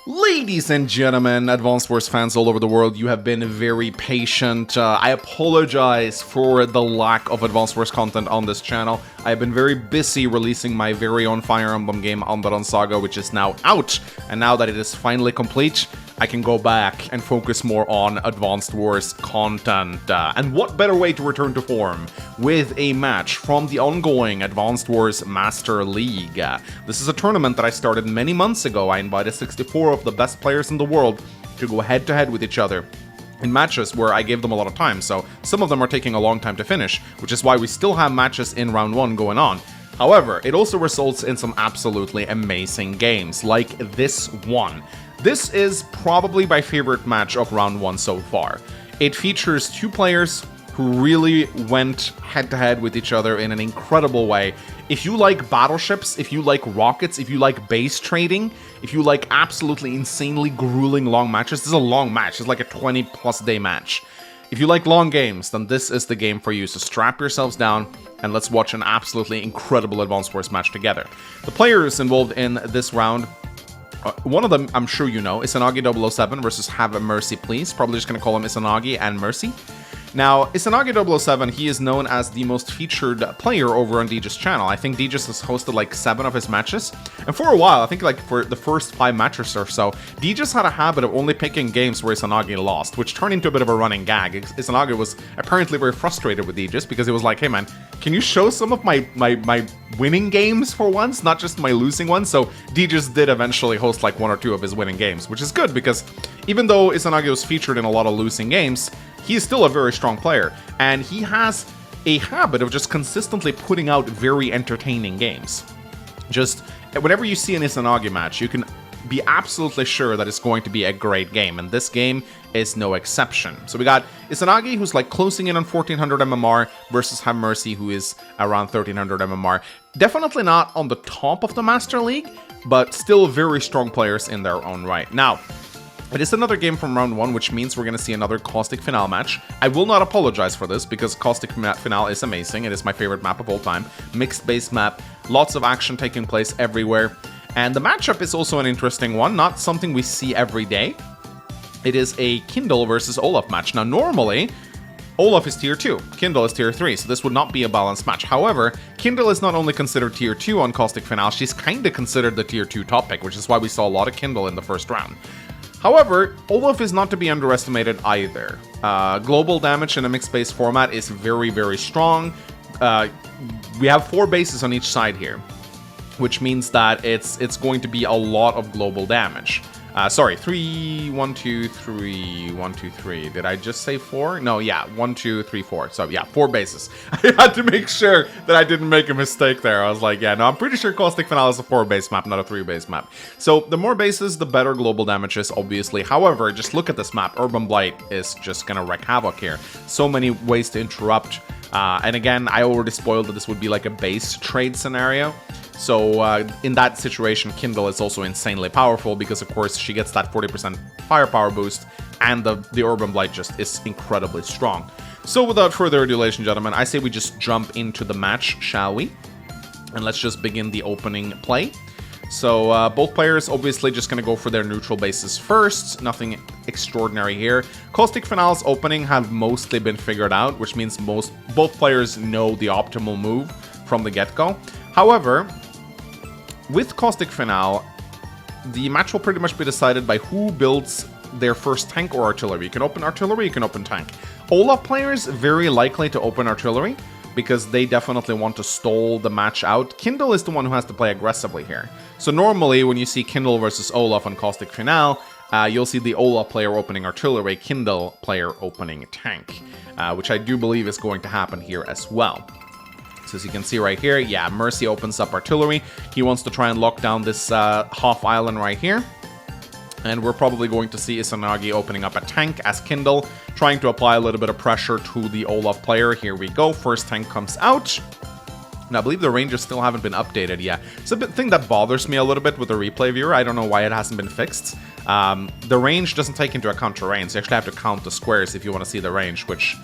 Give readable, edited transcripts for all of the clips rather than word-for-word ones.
Ladies and gentlemen, Advanced Wars fans all over the world, you have been very patient. I apologize for the lack of Advanced Wars content on this channel. I have been very busy releasing my very own Fire Emblem game, Undawn Saga, which is now out. And now that it is finally complete, I can go back and focus more on Advanced Wars content. And what better way to return to form with a match from the ongoing Advanced Wars Master League. This is a tournament that I started many months ago. I invited 64 of the best players in the world to go head-to-head with each other in matches where I gave them a lot of time, so some of them are taking a long time to finish, which is why we still have matches in round 1 going on. However, it also results in some absolutely amazing games, like this one. This is probably my favorite match of round 1 so far. It features two players who really went head-to-head with each other in an incredible way. If you like battleships, if you like rockets, if you like base trading, if you like absolutely insanely grueling long matches, this is a long match, it's like a 20+ day match. If you like long games, then this is the game for you, so strap yourselves down and let's watch an absolutely incredible Advanced Wars match together. The players involved in this round, one of them I'm sure you know, Izanagi 007 versus haveMercyPlease, probably just gonna call him Izanagi and Mercy. Now, Izanagi 007, he is known as the most featured player over on Deej's channel. I think Deej has hosted like 7 of his matches. And for a while, I think like for the first 5 matches or so, Deej had a habit of only picking games where Izanagi lost, which turned into a bit of a running gag. Izanagi was apparently very frustrated with Deej because he was like, hey man, can you show some of my winning games for once, not just my losing ones? So Deej did eventually host like 1 or 2 of his winning games, which is good because even though Izanagi was featured in a lot of losing games, he is still a very strong player, and he has a habit of just consistently putting out very entertaining games. Just whenever you see an Izanagi match, you can be absolutely sure that it's going to be a great game, and this game is no exception. So we got Izanagi, who's like closing in on 1400 MMR, versus haveMercy, who is around 1300 MMR. Definitely not on the top of the Master League, but still very strong players in their own right. Now, it is another game from round 1, which means we're going to see another Caustic Finale match. I will not apologize for this, because Caustic Finale is amazing. It is my favorite map of all time. Mixed base map, lots of action taking place everywhere. And the matchup is also an interesting one, not something we see every day. It is a Kindle versus Olaf match. Now, normally, Olaf is tier 2, Kindle is tier 3, so this would not be a balanced match. However, Kindle is not only considered tier 2 on Caustic Finale, she's kinda considered the tier 2 top pick, which is why we saw a lot of Kindle in the first round. However, Olaf is not to be underestimated either. Global damage in a mixed base format is very, very strong. We have 4 bases on each side here, which means that it's going to be a lot of global damage. Sorry, 3, 1, 2, 3, 1, 2, 3. Did I just say 4? No, yeah, 1, 2, 3, 4. So yeah, 4 bases. I had to make sure that I didn't make a mistake there. I was like, yeah, no, I'm pretty sure Caustic Finale is a 4-base map, not a 3-base map. So the more bases, the better global damage is, obviously. However, just look at this map. Urban Blight is just gonna wreak havoc here. So many ways to interrupt. And again, I already spoiled that this would be like a base trade scenario. So in that situation, Kindle is also insanely powerful because, of course, she gets that 40% firepower boost, and the Urban Blight just is incredibly strong. So without further ado, ladies and gentlemen, I say we just jump into the match, shall we? And let's just begin the opening play. So both players obviously just going to go for their neutral bases first. Nothing extraordinary here. Caustic Finale's opening have mostly been figured out, which means both players know the optimal move from the get-go. However, with Caustic Finale, the match will pretty much be decided by who builds their first tank or artillery. You can open artillery, you can open tank. Olaf players, very likely to open artillery, because they definitely want to stall the match out. Kindle is the one who has to play aggressively here. So normally, when you see Kindle versus Olaf on Caustic Finale, you'll see the Olaf player opening artillery, Kindle player opening tank, which I do believe is going to happen here as well. So as you can see right here, yeah, Mercy opens up artillery. He wants to try and lock down this half island right here. And we're probably going to see Izanagi opening up a tank as Kindle, trying to apply a little bit of pressure to the Olaf player. Here we go, first tank comes out. And I believe the ranges still haven't been updated yet. It's a thing that bothers me a little bit with the replay viewer. I don't know why it hasn't been fixed. The range doesn't take into account terrain, so you actually have to count the squares if you want to see the range, which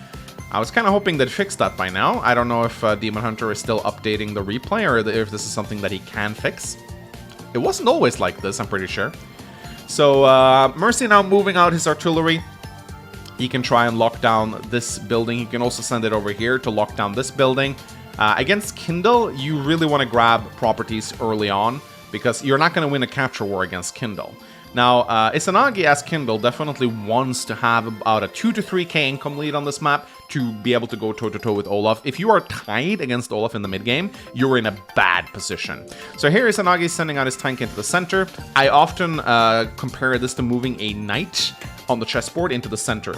I was kind of hoping they'd fix that by now. I don't know if Demon Hunter is still updating the replay or if this is something that he can fix. It wasn't always like this, I'm pretty sure. So Mercy now moving out his artillery. He can try and lock down this building. He can also send it over here to lock down this building. Against Kindle, you really want to grab properties early on, because you're not going to win a capture war against Kindle. Now, Izanagi as Kindle definitely wants to have about a 2 to 3k income lead on this map to be able to go toe-to-toe with Olaf. If you are tied against Olaf in the mid-game, you're in a bad position. So here Izanagi is sending out his tank into the center. I often compare this to moving a knight on the chessboard into the center.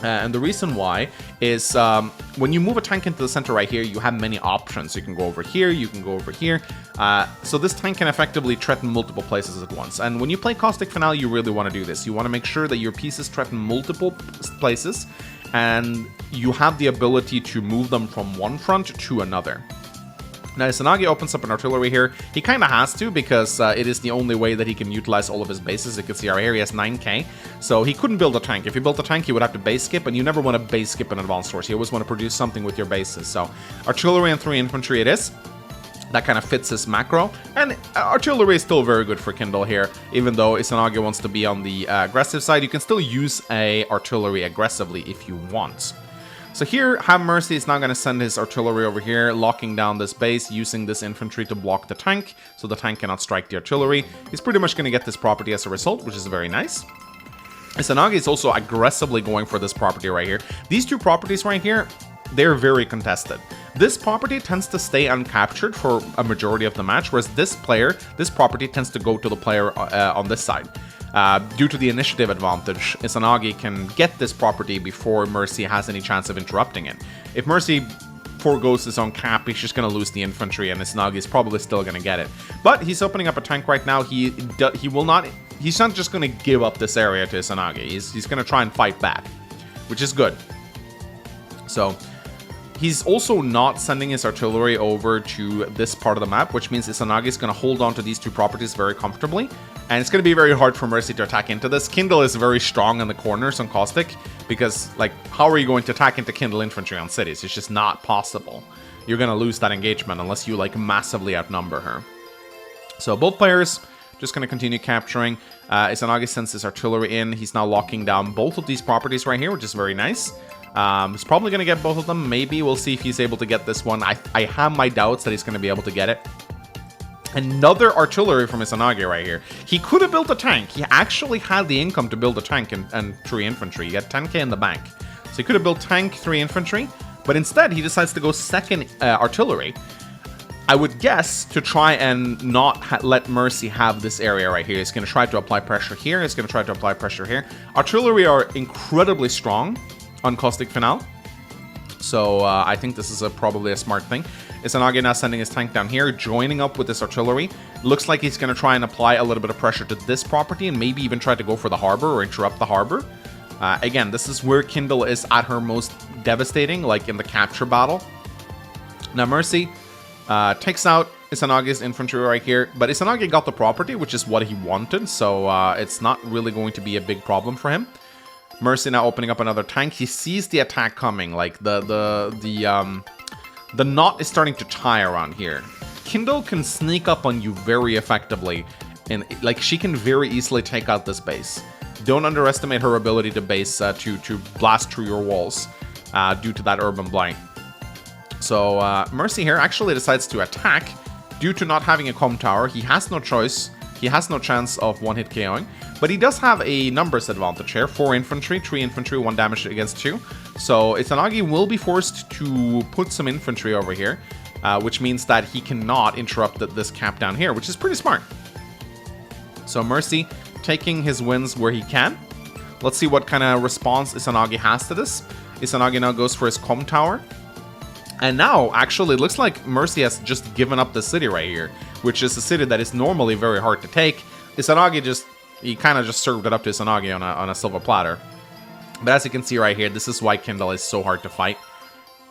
And the reason why is when you move a tank into the center right here, you have many options. You can go over here, you can go over here. So this tank can effectively threaten multiple places at once. And when you play Caustic Finale, you really want to do this. You want to make sure that your pieces threaten multiple places, and you have the ability to move them from one front to another. Now, Izanagi opens up an artillery here. He kind of has to, because it is the only way that he can utilize all of his bases. You can see right here he has 9k, so he couldn't build a tank. If he built a tank, he would have to base skip, and you never want to base skip an advanced force. You always want to produce something with your bases. So artillery and 3 infantry it is. That kind of fits his macro, and artillery is still very good for Kindle here. Even though Izanagi wants to be on the aggressive side, you can still use a artillery aggressively if you want. So here, haveMercy is now going to send his artillery over here, locking down this base, using this infantry to block the tank, so the tank cannot strike the artillery. He's pretty much going to get this property as a result, which is very nice. Izanagi is also aggressively going for this property right here. These two properties right here, they're very contested. This property tends to stay uncaptured for a majority of the match, whereas this property tends to go to the player on this side. Due to the initiative advantage, Izanagi can get this property before Mercy has any chance of interrupting it. If Mercy forgoes his own cap, he's just going to lose the infantry, and Izanagi is probably still going to get it. But he's opening up a tank right now. He's not just going to give up this area to Izanagi. He's going to try and fight back, which is good. So he's also not sending his artillery over to this part of the map, which means Izanagi is going to hold on to these two properties very comfortably. And it's going to be very hard for Mercy to attack into this. Kindle is very strong in the corners on Caustic, because, like, how are you going to attack into Kindle infantry on cities? It's just not possible. You're going to lose that engagement unless you, like, massively outnumber her. So both players just going to continue capturing. Izanagi sends his artillery in. He's now locking down both of these properties right here, which is very nice. He's probably going to get both of them. Maybe we'll see if he's able to get this one. I have my doubts that he's going to be able to get it. Another artillery from Izanagi right here. He could have built a tank. He actually had the income to build a tank and 3 infantry. He got 10k in the bank. So he could have built tank, 3 infantry. But instead, he decides to go second artillery. I would guess to try and not let Mercy have this area right here. He's going to try to apply pressure here. He's going to try to apply pressure here. Artillery are incredibly strong on Caustic Finale. So I think this is probably a smart thing. Izanagi now sending his tank down here, joining up with this artillery. Looks like he's going to try and apply a little bit of pressure to this property and maybe even try to go for the harbor or interrupt the harbor. Again, this is where Kindle is at her most devastating, like in the capture battle. Now Mercy takes out Izanagi's infantry right here, but Izanagi got the property, which is what he wanted, so it's not really going to be a big problem for him. Mercy now opening up another tank. He sees the attack coming, like the knot is starting to tie around here. Kindle can sneak up on you very effectively, and like she can very easily take out this base. Don't underestimate her ability to base to blast through your walls due to that urban blight. So Mercy here actually decides to attack due to not having a comm tower. He has no choice. He has no chance of one-hit KOing, but he does have a numbers advantage here. 4 infantry, 3 infantry, 1 damage against 2. So Izanagi will be forced to put some infantry over here, which means that he cannot interrupt this cap down here, which is pretty smart. So Mercy taking his wins where he can. Let's see what kind of response Izanagi has to this. Izanagi now goes for his comm tower. And now, actually, it looks like Mercy has just given up the city right here, which is a city that is normally very hard to take. Izanagi he kind of just served it up to Izanagi on a silver platter. But as you can see right here, this is why Kindle is so hard to fight.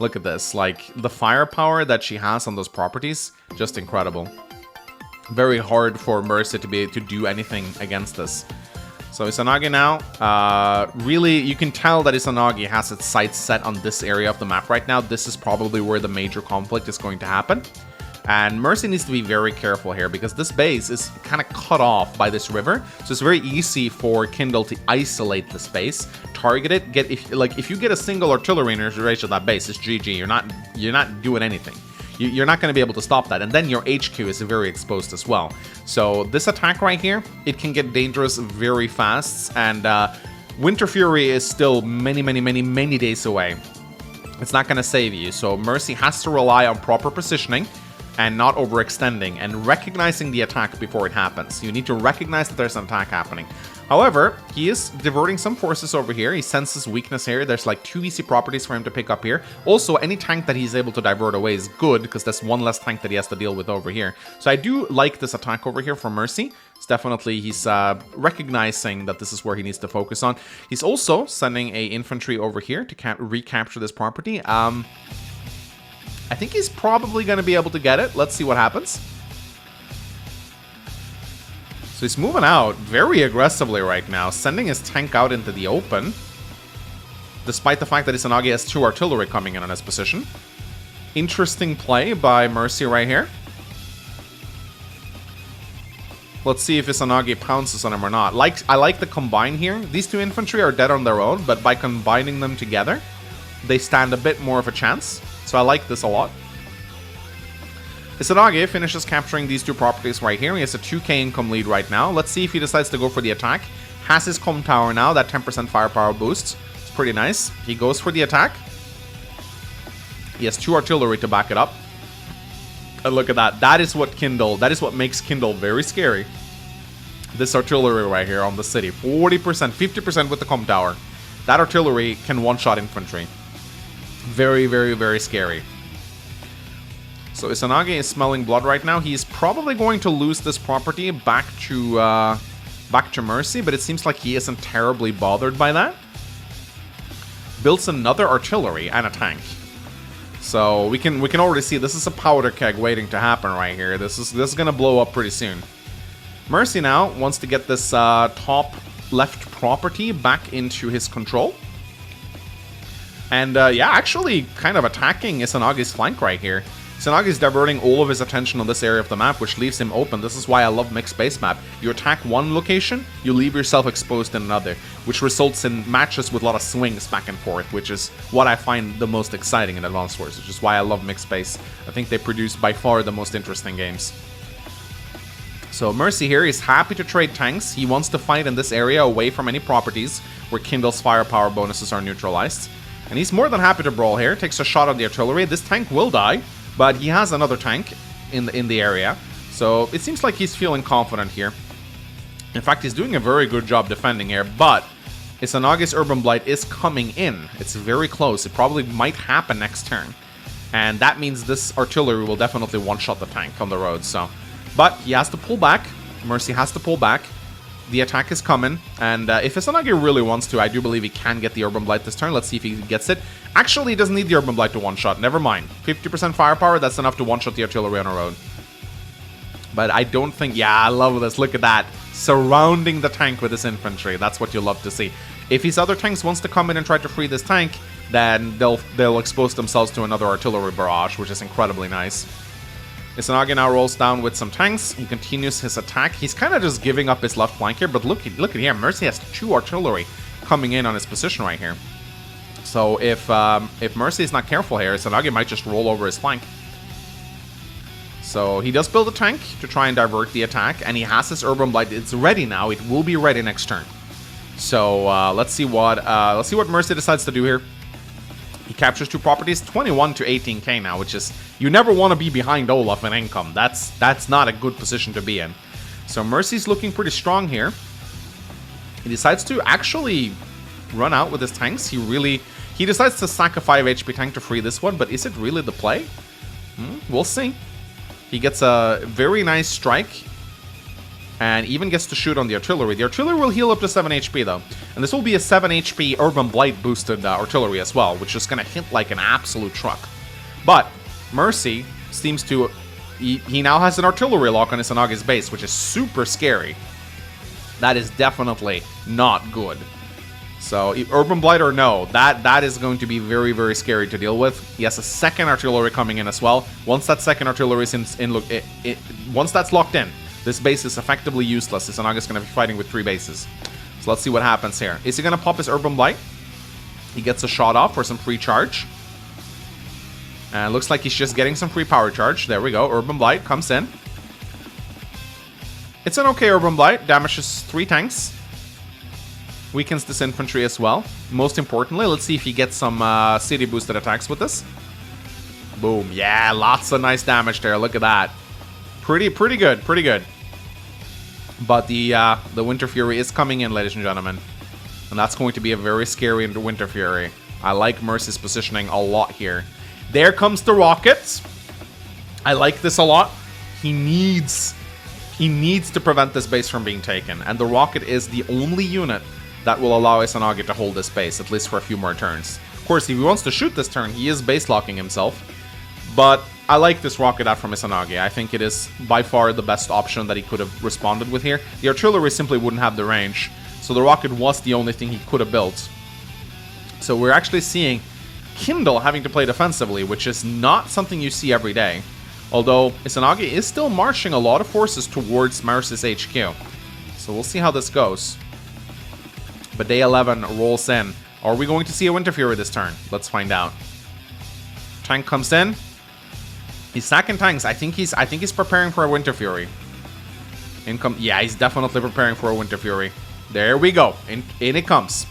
Look at this, like, the firepower that she has on those properties, just incredible. Very hard for Mercy to be able to do anything against this. So Izanagi now, really, you can tell that Izanagi has its sights set on this area of the map right now. This is probably where the major conflict is going to happen. And Mercy needs to be very careful here because this base is kind of cut off by this river. So it's very easy for Kindle to isolate the base, target it, if you get a single artillery in your range of that base, it's GG. You're not doing anything. You're not going to be able to stop that. And then your HQ is very exposed as well. So this attack right here, it can get dangerous very fast. And Winter Fury is still many days away. It's not going to save you. So Mercy has to rely on proper positioning and not overextending and recognizing the attack before it happens. You need to recognize that there's an attack happening. However, he is diverting some forces over here. He senses weakness here. There's like 2 easy properties for him to pick up here. Also, any tank that he's able to divert away is good because that's one less tank that he has to deal with over here. So I do like this attack over here from Mercy. It's definitely, he's recognizing that this is where he needs to focus on. He's also sending a infantry over here to recapture this property. I think he's probably going to be able to get it. Let's see what happens. So he's moving out very aggressively right now, sending his tank out into the open, despite the fact that Izanagi has 2 artillery coming in on his position. Interesting play by Mercy right here. Let's see if Izanagi pounces on him or not. I like the combine here. These 2 infantry are dead on their own, but by combining them together, they stand a bit more of a chance. So I like this a lot. Izanagi finishes capturing these 2 properties right here. He has a 2k income lead right now. Let's see if he decides to go for the attack. Has his comm tower now, that 10% firepower boost. It's pretty nice. He goes for the attack. He has 2 artillery to back it up. And look at that. That is what makes Kindle very scary. This artillery right here on the city. 40%, 50% with the comm tower. That artillery can one-shot infantry. Very scary. So Izanagi is smelling blood right now. He's probably going to lose this property back to Mercy, but it seems like he isn't terribly bothered by that. Builds another artillery and a tank. So we can already see this is a powder keg waiting to happen right here. This is gonna blow up pretty soon. Mercy now wants to get this top left property back into his control. And yeah, actually kind of attacking Izanagi's flank right here. Izanagi's diverting all of his attention on this area of the map, which leaves him open. This is why I love mixed base map. You attack one location, you leave yourself exposed in another, which results in matches with a lot of swings back and forth, which is what I find the most exciting in Advanced Wars, which is why I love mixed base. I think they produce by far the most interesting games. So Mercy here is happy to trade tanks. He wants to fight in this area away from any properties where Kindle's firepower bonuses are neutralized. And he's more than happy to brawl here. Takes a shot on the artillery. This tank will die, but he has another tank in the area. So it seems like he's feeling confident here. In fact, he's doing a very good job defending here, but Izanagi's Urban Blight is coming in. It's very close. It probably might happen next turn. And that means this artillery will definitely one-shot the tank on the road. So, but he has to pull back. Mercy has to pull back. The attack is coming, and if Izanagi really wants to, I do believe he can get the Urban Blight this turn. Let's see if he gets it. Actually, he doesn't need the Urban Blight to one-shot. Never mind. 50% firepower, that's enough to one-shot the artillery on a road. But I don't think... Yeah, I love this. Look at that. Surrounding the tank with his infantry. That's what you love to see. If his other tanks wants to come in and try to free this tank, then they'll expose themselves to another artillery barrage, which is incredibly nice. Izanagi now rolls down with some tanks. He continues his attack. He's kind of just giving up his left flank here, but look at here. Mercy has 2 artillery coming in on his position right here. So if Mercy is not careful here, Izanagi might just roll over his flank. So he does build a tank to try and divert the attack, and he has his Urban Blight. It's ready now. It will be ready next turn. So let's see what Mercy decides to do here. He captures 2 properties, 21 to 18k now, which is... You never want to be behind Olaf in income. That's not a good position to be in. So Mercy's looking pretty strong here. He decides to actually run out with his tanks. He decides to sack a 5 HP tank to free this one, but is it really the play? We'll see. He gets a very nice strike, and even gets to shoot on the artillery. The artillery will heal up to 7 HP though. And this will be a 7 HP Urban Blight boosted artillery as well, which is going to hit like an absolute truck. But Mercy seems to... He now has an artillery lock on Izanagi's base, which is super scary. That is definitely not good. So, Urban Blight or no, that is going to be very, very scary to deal with. He has a second artillery coming in as well. Once that second artillery is once that's locked in, this base is effectively useless. Izanagi is going to be fighting with 3 bases. So let's see what happens here. Is he going to pop his Urban Blight? He gets a shot off for some free charge. And looks like he's just getting some free power charge. There we go. Urban Blight comes in. It's an okay Urban Blight. Damages 3 tanks. Weakens this infantry as well. Most importantly, let's see if he gets some city boosted attacks with this. Boom. Yeah, lots of nice damage there. Look at that. Pretty good. Pretty good. But the Winter Fury is coming in, ladies and gentlemen. And that's going to be a very scary Winter Fury. I like Mercy's positioning a lot here. There comes the rockets. I like this a lot. He needs to prevent this base from being taken. And the rocket is the only unit that will allow Izanagi to hold this base, at least for a few more turns. Of course, if he wants to shoot this turn, he is base locking himself. But I like this rocket out from Izanagi. I think it is by far the best option that he could have responded with here. The artillery simply wouldn't have the range, so the rocket was the only thing he could have built. So we're actually seeing Kindle having to play defensively, which is not something you see every day. Although Izanagi is still marching a lot of forces towards Mercy's HQ. So we'll see how this goes. But day 11 rolls in. Are we going to see a Winter Fury this turn? Let's find out. Tank comes in. He's stacking tanks. I think he's preparing for a Winter Fury. Yeah, he's definitely preparing for a Winter Fury. There we go. In it comes.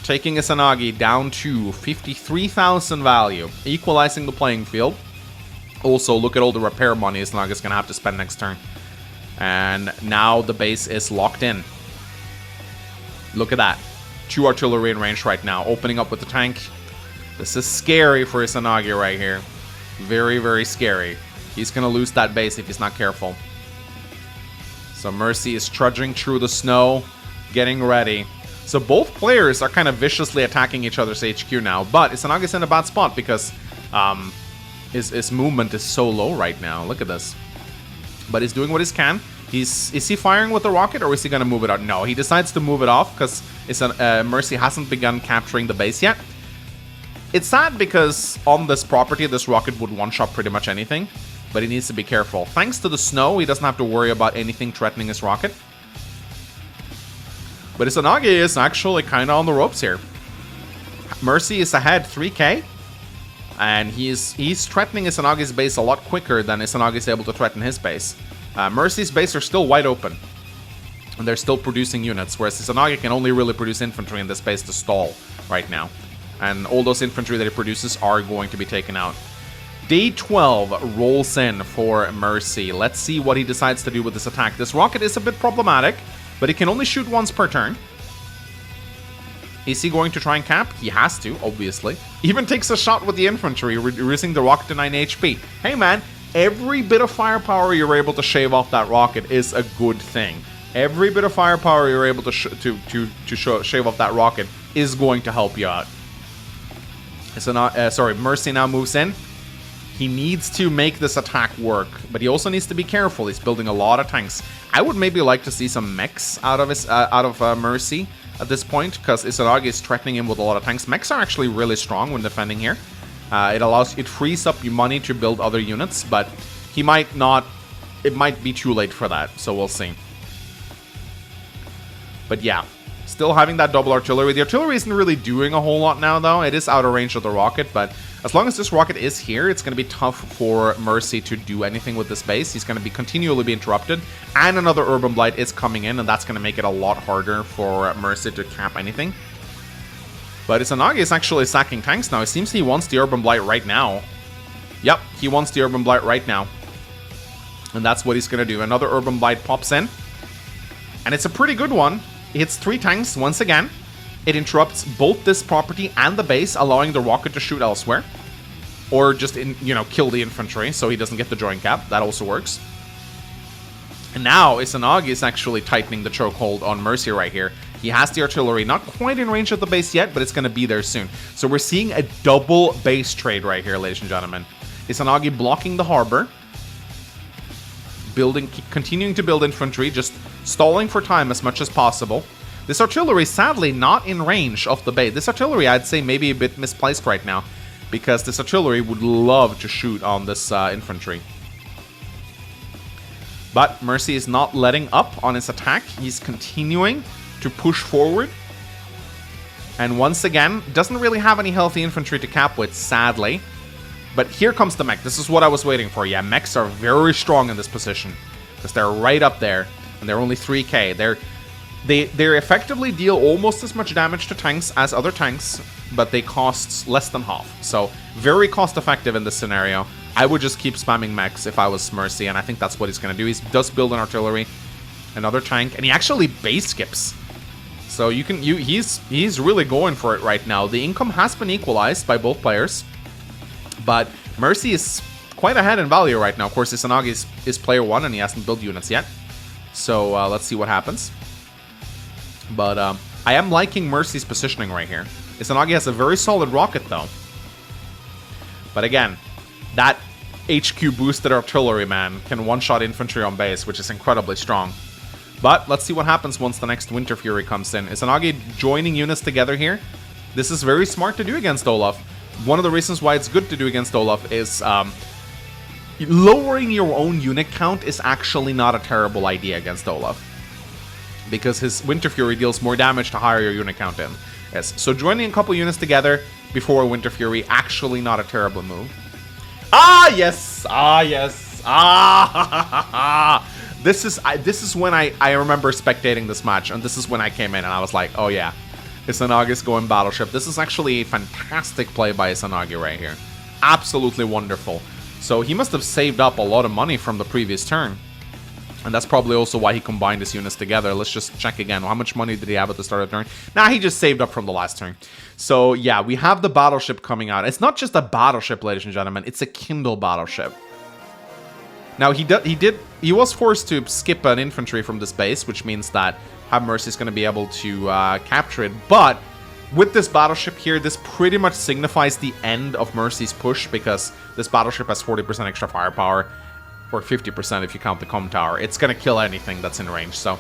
Taking Izanagi down to 53,000 value. Equalizing the playing field. Also, look at all the repair money Izanagi's going to have to spend next turn. And now the base is locked in. Look at that. 2 artillery in range right now. Opening up with the tank. This is scary for Izanagi right here. Very, very scary. He's going to lose that base if he's not careful. So Mercy is trudging through the snow. Getting ready. So both players are kind of viciously attacking each other's HQ now. But Izanagi's in a bad spot because his movement is so low right now. Look at this. But he's doing what he can. Is he firing with the rocket, or is he going to move it out? No, he decides to move it off because Mercy hasn't begun capturing the base yet. It's sad because on this property, this rocket would one-shot pretty much anything, but he needs to be careful. Thanks to the snow, he doesn't have to worry about anything threatening his rocket. But Izanagi is actually kind of on the ropes here. Mercy is ahead 3k, and he's threatening Izanagi's base a lot quicker than Izanagi is able to threaten his base. Mercy's base are still wide open, and they're still producing units, whereas Izanagi can only really produce infantry in this base to stall right now. And all those infantry that he produces are going to be taken out. Day 12 rolls in for Mercy. Let's see what he decides to do with this attack. This rocket is a bit problematic, but he can only shoot once per turn. Is he going to try and cap? He has to, obviously. Even takes a shot with the infantry, reducing the rocket to 9 HP. Hey man, every bit of firepower you're able to shave off that rocket is a good thing. Every bit of firepower you're able to shave off that rocket is going to help you out. So Mercy now moves in. He needs to make this attack work, but he also needs to be careful. He's building a lot of tanks. I would maybe like to see some mechs out of Mercy at this point, because Izanagi is threatening him with a lot of tanks. Mechs are actually really strong when defending here. It frees up your money to build other units, but he might not. It might be too late for that, so we'll see. But yeah, still having that double artillery. The artillery isn't really doing a whole lot now, though. It is out of range of the rocket, but as long as this rocket is here, it's going to be tough for Mercy to do anything with this base. He's going to be continually be interrupted, and another Urban Blight is coming in, and that's going to make it a lot harder for Mercy to cap anything. But Izanagi is actually sacking tanks now. It seems he wants the Urban Blight right now. Yep, he wants the Urban Blight right now. And that's what he's going to do. Another Urban Blight pops in. And it's a pretty good one. It hits 3 tanks once again. It interrupts both this property and the base, allowing the rocket to shoot elsewhere. Or just, kill the infantry so he doesn't get the joint cap. That also works. And now Izanagi is actually tightening the chokehold on Mercy right here. He has the artillery, not quite in range of the base yet, but it's going to be there soon. So we're seeing a double base trade right here, ladies and gentlemen. Izanagi blocking the harbor. Continuing to build infantry, just stalling for time as much as possible. This artillery, sadly, not in range of the base. This artillery, I'd say, maybe a bit misplaced right now, because this artillery would love to shoot on this infantry. But Mercy is not letting up on his attack. He's continuing to push forward. And once again, doesn't really have any healthy infantry to cap with, sadly. But here comes the mech. This is what I was waiting for. Yeah, mechs are very strong in this position, because they're right up there, and they're only 3k. They effectively deal almost as much damage to tanks as other tanks, but they cost less than half. So very cost effective in this scenario. I would just keep spamming mechs if I was Mercy, and I think that's what he's going to do. He does build an artillery, another tank, and he actually base skips. So he's really going for it right now. The income has been equalized by both players, but Mercy is quite ahead in value right now. Of course, Izanagi is player 1, and he hasn't built units yet. So let's see what happens. But I am liking Mercy's positioning right here. Izanagi has a very solid rocket, though. But again, that HQ boosted artillery, man, can one-shot infantry on base, which is incredibly strong. But let's see what happens once the next Winter Fury comes in. Izanagi joining units together here. This is very smart to do against Olaf. One of the reasons why it's good to do against Olaf is lowering your own unit count is actually not a terrible idea against Olaf, because his Winter Fury deals more damage to higher your unit count in. Yes, so joining a couple units together before Winter Fury, actually not a terrible move. Ah, yes! Ah, yes! Ah! This is when I remember spectating this match, and this is when I came in and I was like, oh yeah, Izanagi's going Battleship. This is actually a fantastic play by Izanagi right here. Absolutely wonderful. So he must have saved up a lot of money from the previous turn. And that's probably also why he combined his units together. Let's just check again. How much money did he have at the start of the turn? Nah, he just saved up from the last turn. So yeah, we have the Battleship coming out. It's not just a Battleship, ladies and gentlemen. It's a Kindle Battleship. Now he was forced to skip an infantry from this base, which means that haveMercy is going to be able to capture it. But with this Battleship here, this pretty much signifies the end of Mercy's push, because this Battleship has 40% extra firepower. Or 50% if you count the comm tower. It's going to kill anything that's in range. So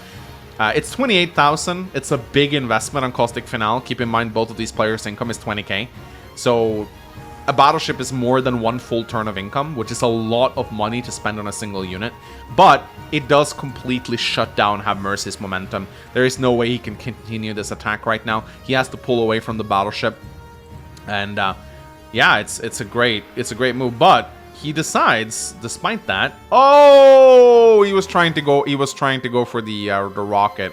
it's 28,000. It's a big investment on Caustic Finale. Keep in mind, both of these players' income is 20k. So a Battleship is more than one full turn of income, which is a lot of money to spend on a single unit. But it does completely shut down haveMercy's momentum. There is no way he can continue this attack right now. He has to pull away from the Battleship. And yeah, it's a great move. But he decides, despite that, oh, he was trying to go for the rocket.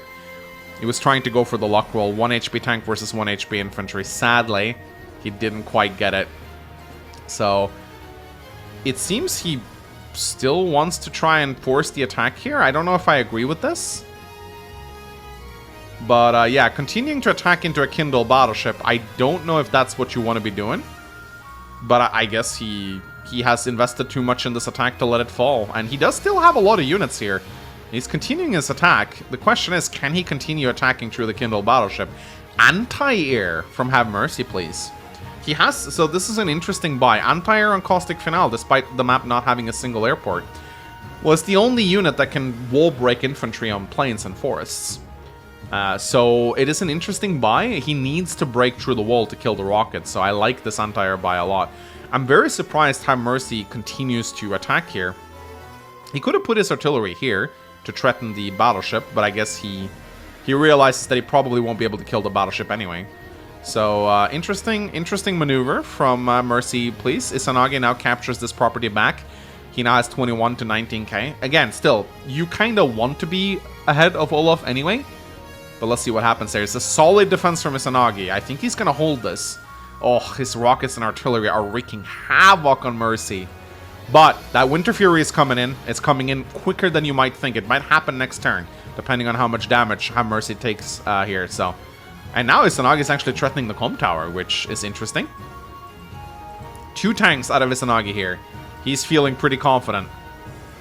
He was trying to go for the luck roll. 1 HP tank versus 1 HP infantry. Sadly, he didn't quite get it. So it seems he still wants to try and force the attack here. I don't know if I agree with this. But yeah, continuing to attack into a Kindle Battleship, I don't know if that's what you want to be doing. But I guess he has invested too much in this attack to let it fall. And he does still have a lot of units here. He's continuing his attack. The question is, can he continue attacking through the Kindle Battleship? Anti-air from haveMercyPlease. He has, so this is an interesting buy. Anti-air on Caustic Finale, despite the map not having a single airport. Well, it's the only unit that can wall break infantry on plains and forests. So it is an interesting buy. He needs to break through the wall to kill the rocket, so I like this anti-air buy a lot. I'm very surprised haveMercy continues to attack here. He could have put his artillery here to threaten the Battleship, but I guess he realizes that he probably won't be able to kill the Battleship anyway. So interesting maneuver from haveMercyPlease. Izanagi now captures this property back. He now has 21 to 19k. Again, still, you kind of want to be ahead of Olaf anyway. But let's see what happens there. It's a solid defense from Izanagi. I think he's going to hold this. Oh, his rockets and artillery are wreaking havoc on Mercy. But that Winter Fury is coming in. It's coming in quicker than you might think. It might happen next turn, depending on how much damage haveMercy takes here. So, and now Izanagi is actually threatening the comm tower, which is interesting. 2 tanks out of Izanagi here. He's feeling pretty confident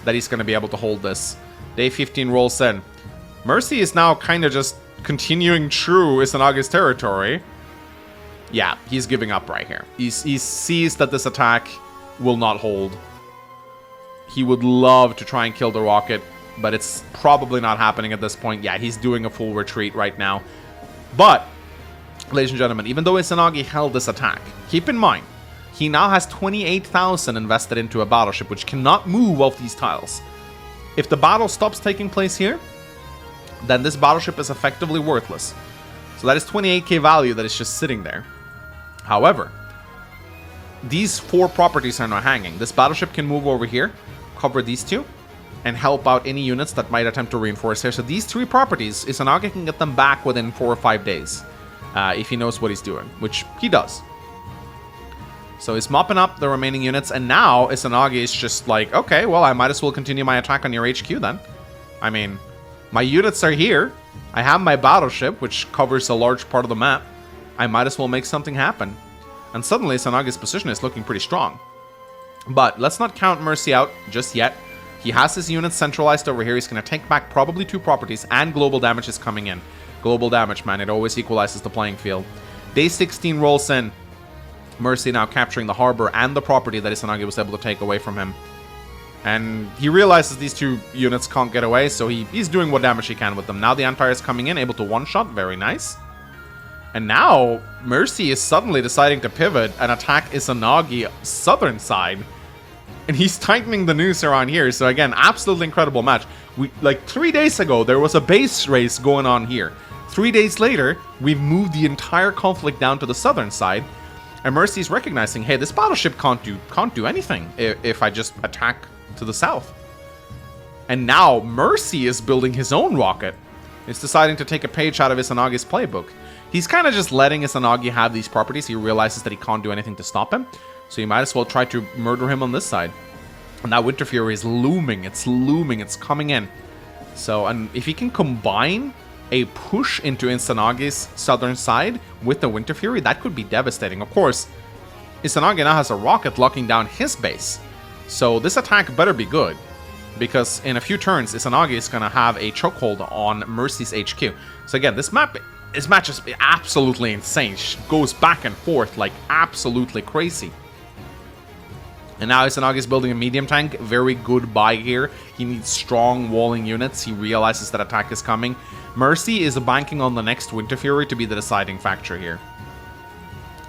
that he's going to be able to hold this. Day 15 rolls in. Mercy is now kind of just continuing through Izanagi's territory. Yeah, he's giving up right here. He sees that this attack will not hold. He would love to try and kill the rocket. but it's probably not happening at this point. Yeah, he's doing a full retreat right now. But, ladies and gentlemen, even though Izanagi held this attack, keep in mind, he now has 28,000 invested into a battleship, which cannot move off these tiles. If the battle stops taking place here, then this battleship is effectively worthless. So that is 28k value that is just sitting there. However, these 4 properties are now hanging. This battleship can move over here, cover these 2, and help out any units that might attempt to reinforce here. So these 3 properties, Izanagi can get them back within 4 or 5 days. If he knows what he's doing, which he does. So he's mopping up the remaining units, and now Izanagi is just like, okay, well, I might as well continue my attack on your HQ then. I mean, my units are here. I have my battleship, which covers a large part of the map. I might as well make something happen. And suddenly, Izanagi's position is looking pretty strong. But let's not count Mercy out just yet. He has his units centralized over here. He's going to take back probably 2 properties, and global damage is coming in. Global damage, man. It always equalizes the playing field. Day 16 rolls in. Mercy now capturing the harbor and the property that Izanagi was able to take away from him. And he realizes these 2 units can't get away, so he's doing what damage he can with them. Now the Empire is coming in, able to one-shot. Very nice. And now, Mercy is suddenly deciding to pivot and attack Izanagi southern side. And he's tightening the noose around here. So again, absolutely incredible match. Like 3 days ago, there was a base race going on here. 3 days later, we've moved the entire conflict down to the southern side. And Mercy's recognizing, hey, this battleship can't do anything if I just attack to the south. And now Mercy is building his own rocket. He's deciding to take a page out of Izanagi's playbook. He's kind of just letting Izanagi have these properties. He realizes that he can't do anything to stop him. So you might as well try to murder him on this side. And that Winter Fury is looming. It's looming. It's coming in. So, and if he can combine a push into Izanagi's southern side with the Winter Fury, that could be devastating. Of course, Izanagi now has a rocket locking down his base. So this attack better be good, because in a few turns, Izanagi is going to have a chokehold on Mercy's HQ. So again, this match is absolutely insane. Goes back and forth like absolutely crazy. And now Izanagi is building a medium tank. Very good buy here. He needs strong walling units. He realizes that attack is coming. Mercy is banking on the next Winter Fury to be the deciding factor here.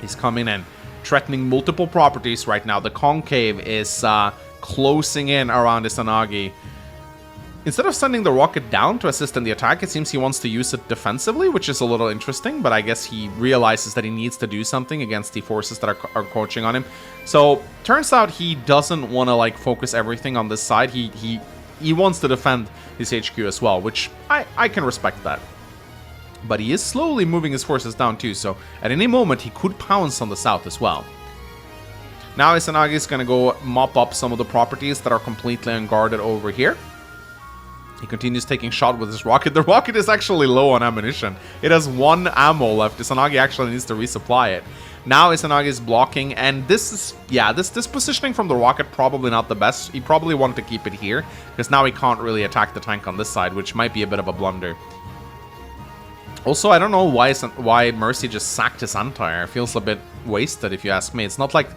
He's coming in, threatening multiple properties right now. The Concave is closing in around Izanagi. Instead of sending the rocket down to assist in the attack, it seems he wants to use it defensively, which is a little interesting, but I guess he realizes that he needs to do something against the forces that are coaching on him. So, turns out he doesn't want to, like, focus everything on this side. He wants to defend his HQ as well, which I can respect that. But he is slowly moving his forces down too, so at any moment he could pounce on the south as well. Now Izanagi is going to go mop up some of the properties that are completely unguarded over here. He continues taking shot with his rocket. The rocket is actually low on ammunition. It has 1 ammo left. Izanagi actually needs to resupply it. Now Izanagi is blocking, and this is, yeah, this positioning from the rocket probably not the best. He probably wanted to keep it here, because now he can't really attack the tank on this side, which might be a bit of a blunder. Also, I don't know why Mercy just sacked his anti-air. It feels a bit wasted, if you ask me. It's not like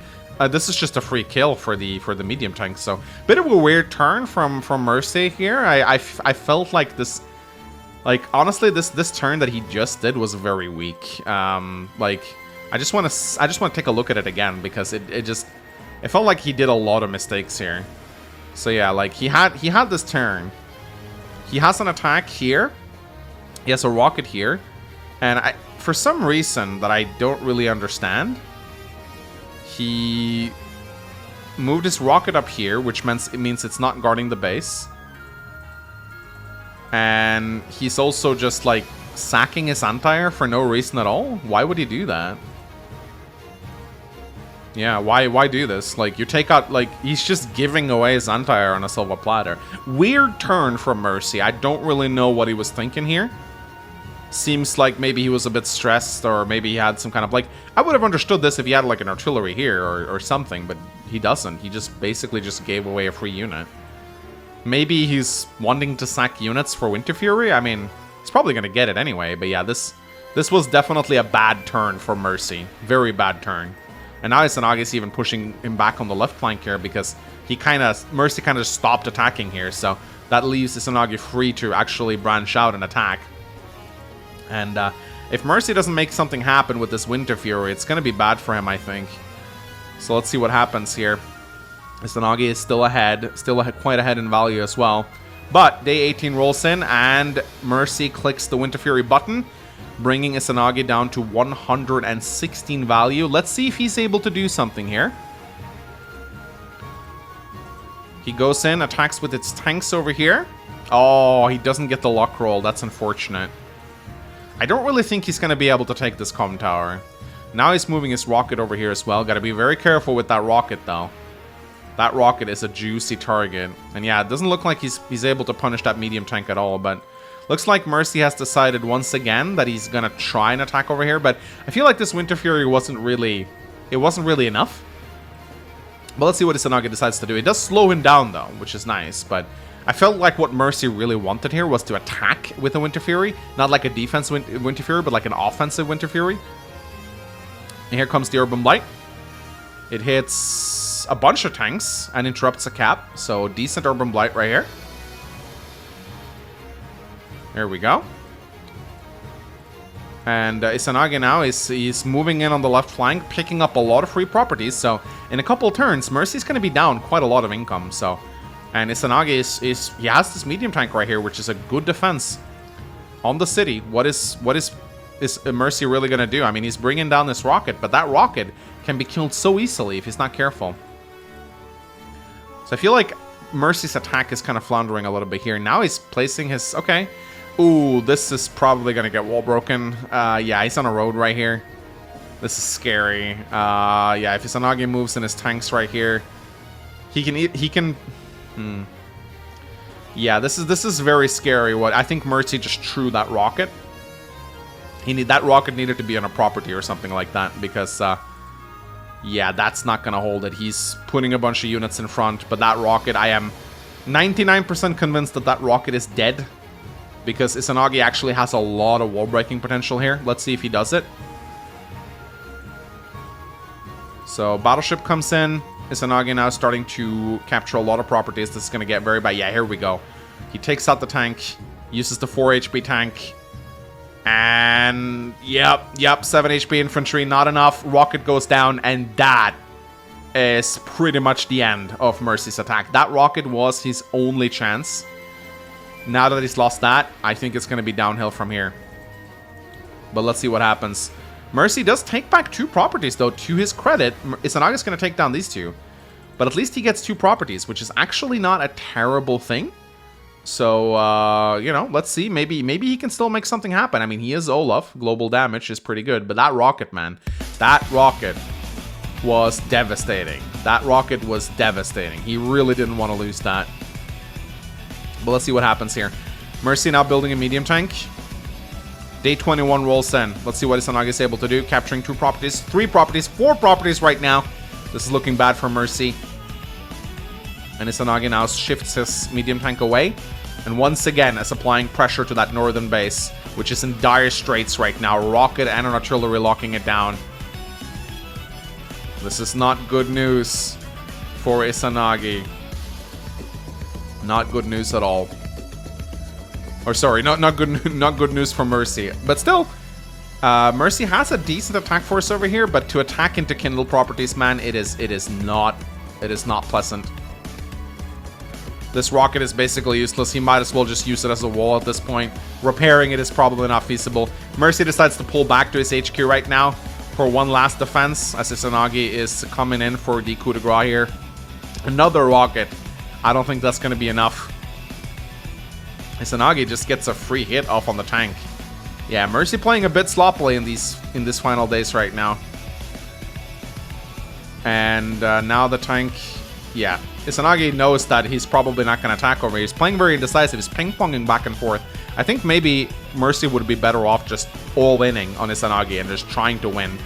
this is just a free kill for the medium tank. So, bit of a weird turn from Mercy here. I felt like this, like honestly, this turn that he just did was very weak. Like I just want to take a look at it again, because it felt like he did a lot of mistakes here. So yeah, like he had this turn. He has an attack here. He has a rocket here, and for some reason that I don't really understand, he moved his rocket up here, which means it's not guarding the base. And he's also just like sacking his anti-air for no reason at all. Why would he do that? Yeah, why do this? Like, you take out, like, he's just giving away his anti-air on a silver platter. Weird turn from Mercy. I don't really know what he was thinking here. Seems like maybe he was a bit stressed, or maybe he had some kind of, like, I would have understood this if he had, like, an artillery here or something, but he doesn't. He just basically just gave away a free unit. Maybe he's wanting to sack units for Winter Fury? I mean, he's probably going to get it anyway, but yeah, this was definitely a bad turn for Mercy. Very bad turn. And now Izanagi's even pushing him back on the left flank here, because Mercy kind of stopped attacking here. So that leaves Izanagi free to actually branch out and attack. And if Mercy doesn't make something happen with this Winter Fury, it's going to be bad for him, I think. So let's see what happens here. Izanagi is still ahead, quite ahead in value as well. But day 18 rolls in, and Mercy clicks the Winter Fury button, bringing Izanagi down to 116 value. Let's see if he's able to do something here. He goes in, attacks with its tanks over here. Oh, he doesn't get the luck roll. That's unfortunate. I don't really think he's going to be able to take this comm tower. Now he's moving his rocket over here as well. Got to be very careful with that rocket, though. That rocket is a juicy target. And yeah, it doesn't look like he's able to punish that medium tank at all, but looks like Mercy has decided once again that he's gonna try and attack over here, but I feel like this Winter Fury wasn't really enough. But let's see what Izanagi decides to do. It does slow him down though, which is nice, but I felt like what Mercy really wanted here was to attack with a Winter Fury, not like a defense Winter Fury, but like an offensive Winter Fury. And here comes the Urban Blight. It hits a bunch of tanks and interrupts a cap, so decent Urban Blight right here. There we go. And Izanagi now is moving in on the left flank, picking up a lot of free properties. So in a couple turns, Mercy's going to be down quite a lot of income. So, and Izanagi he has this medium tank right here, which is a good defense on the city. What is Mercy really going to do? I mean, he's bringing down this rocket, but that rocket can be killed so easily if he's not careful. So I feel like Mercy's attack is kind of floundering a little bit here. Now he's placing his... Okay. Ooh, this is probably going to get wall broken. Yeah, he's on a road right here. This is scary. Yeah, if Izanagi moves in his tanks right here, he can... Yeah, this is very scary. What I think Mercy just threw that rocket. That rocket needed to be on a property or something like that, because... yeah, that's not going to hold it. He's putting a bunch of units in front, but that rocket, I am 99% convinced that that rocket is dead, because Izanagi actually has a lot of wall-breaking potential here. Let's see if he does it. So, Battleship comes in. Izanagi now starting to capture a lot of properties. This is going to get very bad. Yeah, here we go. He takes out the tank, uses the 4 HP tank, and yep, 7 HP infantry, not enough. Rocket goes down, and that is pretty much the end of Mercy's attack. That rocket was his only chance. Now that he's lost that, I think it's going to be downhill from here. But let's see what happens. Mercy does take back 2 properties, though, to his credit. Izanagi's going to take down these 2. But at least he gets 2 properties, which is actually not a terrible thing. So, you know, let's see. Maybe he can still make something happen. I mean, he is Olaf. Global damage is pretty good. But that rocket, man, that rocket was devastating. That rocket was devastating. He really didn't want to lose that. But let's see what happens here. Mercy now building a medium tank. Day 21 rolls in. Let's see what Izanagi is able to do. Capturing 2 properties, 3 properties, 4 properties right now. This is looking bad for Mercy. And Izanagi now shifts his medium tank away. And once again is applying pressure to that northern base, which is in dire straits right now. Rocket and an artillery locking it down. This is not good news for Izanagi. Not good news at all. Or sorry, not good news for Mercy. But still, Mercy has a decent attack force over here, but to attack into Kindle properties, man, it is not pleasant. This rocket is basically useless. He might as well just use it as a wall at this point. Repairing it is probably not feasible. Mercy decides to pull back to his HQ right now for one last defense, as Izanagi is coming in for the coup de grace here. Another rocket. I don't think that's going to be enough. Izanagi just gets a free hit off on the tank. Yeah, Mercy playing a bit sloppily in these final days right now. And now the tank... Yeah, Izanagi knows that he's probably not going to attack over here. He's playing very indecisive. He's ping-ponging back and forth. I think maybe Mercy would be better off just all-inning on Izanagi and just trying to win.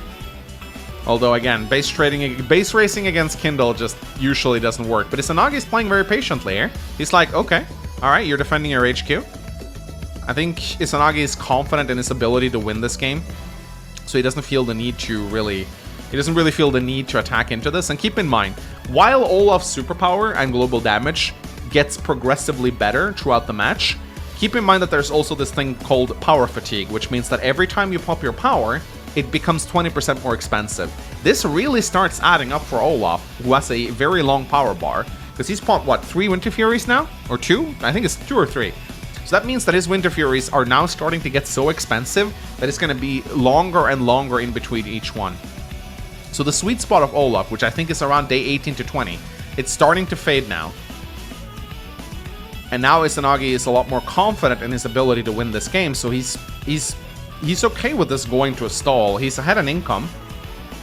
Although, again, base racing against Kindle just usually doesn't work. But Izanagi is playing very patiently here. He's like, okay, alright, you're defending your HQ. I think Izanagi is confident in his ability to win this game. So he doesn't feel the need to really... He doesn't really feel the need to attack into this. And keep in mind, while Olaf's superpower and global damage gets progressively better throughout the match. Keep in mind that there's also this thing called power fatigue, which means that every time you pop your power, it becomes 20% more expensive. This really starts adding up for Olaf, who has a very long power bar, because he's popped, what, 3 Winter Furies now? Or 2? I think it's 2 or 3. So that means that his Winter Furies are now starting to get so expensive that it's going to be longer and longer in between each one. So the sweet spot of Olaf, which I think is around day 18 to 20, it's starting to fade now. And now Izanagi is a lot more confident in his ability to win this game, so he's okay with this going to a stall. He's ahead in income.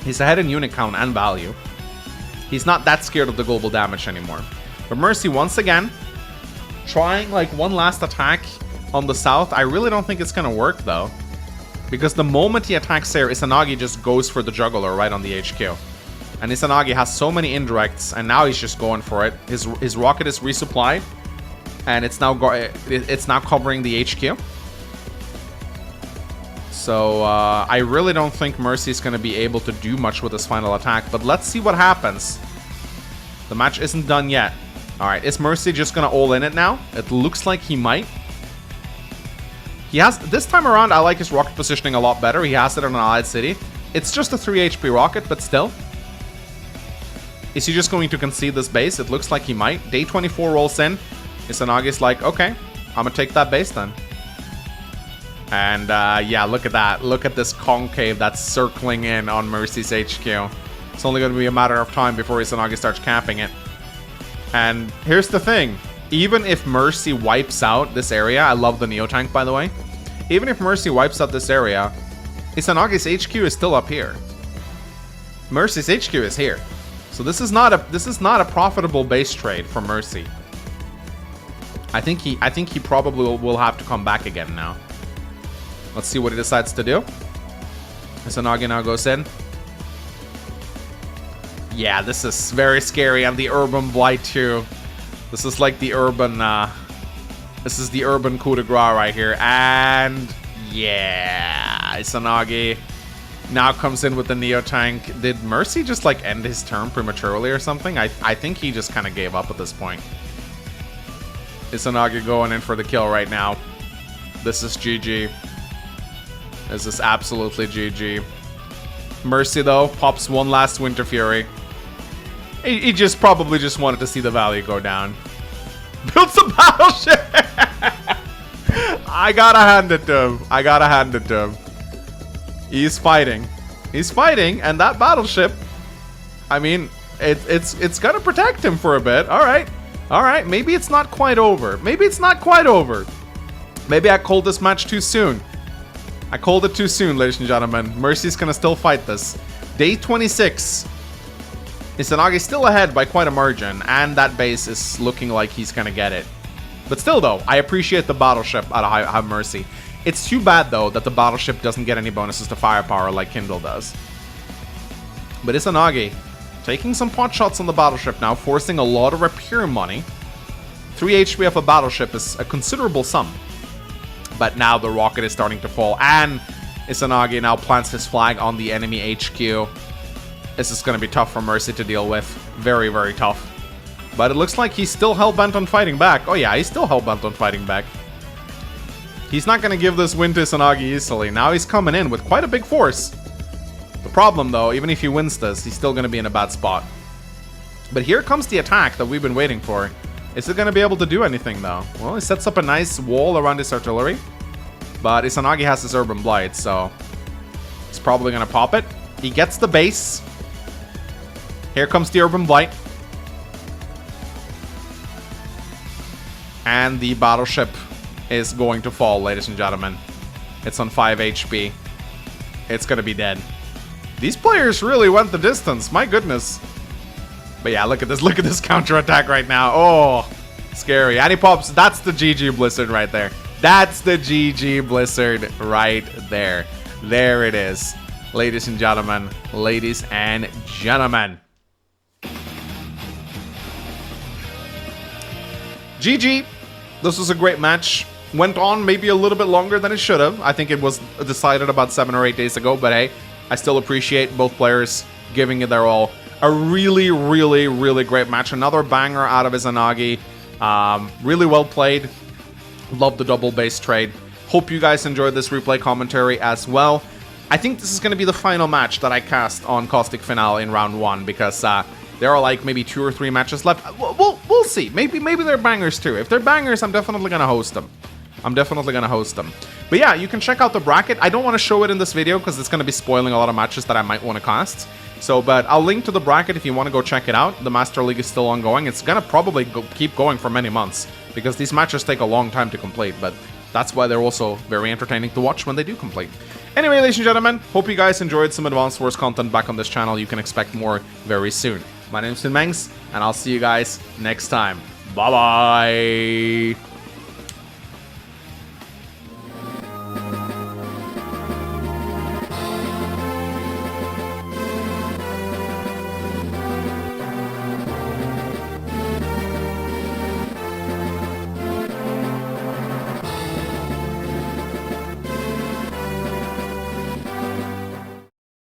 He's ahead in unit count and value. He's not that scared of the global damage anymore. But Mercy, once again, trying like one last attack on the south. I really don't think it's going to work, though. Because the moment he attacks here, Izanagi just goes for the juggler right on the HQ. And Izanagi has so many indirects, and now he's just going for it. His rocket is resupplied, and it's now covering the HQ. So I really don't think Mercy's going to be able to do much with his final attack, but let's see what happens. The match isn't done yet. Alright, is Mercy just going to all in it now? It looks like he might. He has, this time around, I like his rocket positioning a lot better. He has it in an allied city. It's just a 3 HP rocket, but still. Is he just going to concede this base? It looks like he might. Day 24 rolls in. Izanagi's like, okay, I'm going to take that base then. And yeah, look at that. Look at this concave that's circling in on Mercy's HQ. It's only going to be a matter of time before Izanagi starts capping it. And here's the thing. Even if Mercy wipes out this area, I love the Neo Tank, by the way. Even if Mercy wipes out this area, Izanagi's HQ is still up here. Mercy's HQ is here. So this is not a profitable base trade for Mercy. I think he probably will have to come back again now. Let's see what he decides to do. Izanagi now goes in. Yeah, this is very scary. And the Urban Blight too. This is like the urban, this is the urban coup de grace right here. And yeah, Izanagi now comes in with the Neo Tank. Did Mercy just like end his turn prematurely or something? I think he just kind of gave up at this point. Izanagi going in for the kill right now. This is GG. This is absolutely GG. Mercy, though, pops one last Winter Fury. He just probably just wanted to see the value go down. Builds a battleship! I gotta hand it to him. I gotta hand it to him. He's fighting. He's fighting, and that battleship, I mean, it's gonna protect him for a bit. Alright. Alright, maybe it's not quite over. Maybe it's not quite over. Maybe I called this match too soon. I called it too soon, ladies and gentlemen. Mercy's gonna still fight this. Day 26. Izanagi's still ahead by quite a margin, and that base is looking like he's gonna get it. But still, though, I appreciate the battleship out of Have Mercy. It's too bad, though, that the battleship doesn't get any bonuses to firepower like Kindle does. But Izanagi taking some pot shots on the battleship now, forcing a lot of repair money. 3 HP of a battleship is a considerable sum. But now the rocket is starting to fall, and Izanagi now plants his flag on the enemy HQ. This is going to be tough for Mercy to deal with. Very, very tough. But it looks like he's still hell-bent on fighting back. Oh yeah, he's still hell-bent on fighting back. He's not going to give this win to Izanagi easily. Now he's coming in with quite a big force. The problem, though, even if he wins this, he's still going to be in a bad spot. But here comes the attack that we've been waiting for. Is it going to be able to do anything, though? Well, he sets up a nice wall around his artillery. But Izanagi has his Urban Blight, so he's probably going to pop it. He gets the base. Here comes the Urban Blight. And the battleship is going to fall, ladies and gentlemen. It's on 5 HP. It's going to be dead. These players really went the distance. My goodness. But yeah, look at this counterattack right now. Oh, scary. And he pops. That's the GG Blizzard right there. That's the GG Blizzard right there. There it is. Ladies and gentlemen. Ladies and gentlemen. GG. This was a great match. Went on maybe a little bit longer than it should have. I think it was decided about 7 or 8 days ago. But hey, I still appreciate both players giving it their all. A really, really, really great match. Another banger out of Izanagi. Really well played. Love the double base trade. Hope you guys enjoyed this replay commentary as well. I think this is going to be the final match that I cast on Caustic Finale in round 1, because there are like maybe 2 or 3 matches left. We'll see. Maybe they're bangers too. If they're bangers, I'm definitely going to host them. But yeah, you can check out the bracket. I don't want to show it in this video because it's going to be spoiling a lot of matches that I might want to cast. So, but I'll link to the bracket if you want to go check it out. The Master League is still ongoing. It's going to probably keep going for many months because these matches take a long time to complete, but that's why they're also very entertaining to watch when they do complete. Anyway, ladies and gentlemen, hope you guys enjoyed some Advanced Wars content back on this channel. You can expect more very soon. My name's Mangs, and I'll see you guys next time. Bye-bye!